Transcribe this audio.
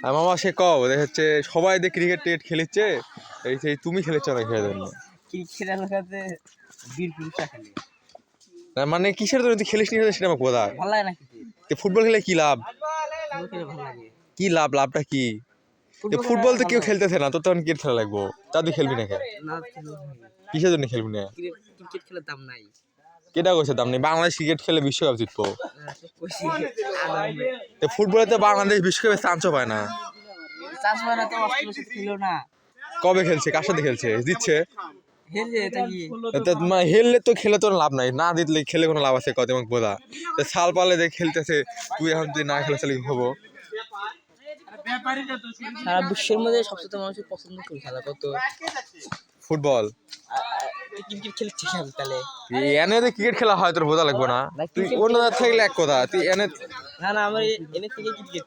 আর মামা সে কও হচ্ছে সবাই দিয়ে ক্রিকেট টিকেট খেলিচ্ছে, এই সেই তুমি খেলেছো না খেলে জন্য না, মানে কিসের জন্য তুই খেলিস নি সেটা আমার কথা। ফুটবল খেলে কি লাভ? কি লাভ? লাভটা কি? ফুটবল তো কেউ খেলতেছে না, তোর তখন ক্রিকেট খেলা লাগবো, তা তুই খেলবি না কেন? কিসের জন্য খেলবি না? ক্রিকেট খেলার দাম নাই। কেটা কইছে দাম নেই? বাংলাদেশ ক্রিকেট খেলে বিশ্বকাপ জিতবো। ফুটবলে তো বাংলাদেশ বিশ্বকাপে চান্সও পায় না। কবে খেলছে? কার সাথে খেলছে? জিতছে? হেললে তো খেলে তোর লাভ নাই, না জিতলে খেলে কোনো লাভ আছে কত আমাকে বোঝা। সাল পালে যে খেলতেছে, তুই এখন তুই না খেলে চালি হবো। সারা বিশ্বের মধ্যে সবচেয়ে মানুষের পছন্দ কোন খেলা? কত ফুটবল। ক্রিকেট খেলছি তাহলে এনে যে ক্রিকেট খেলা হয় তোর বোঝা লাগবে না? তুই অন্য থাকলে এক কথা, তুই এনে না আমার এনে থেকে ক্রিকেট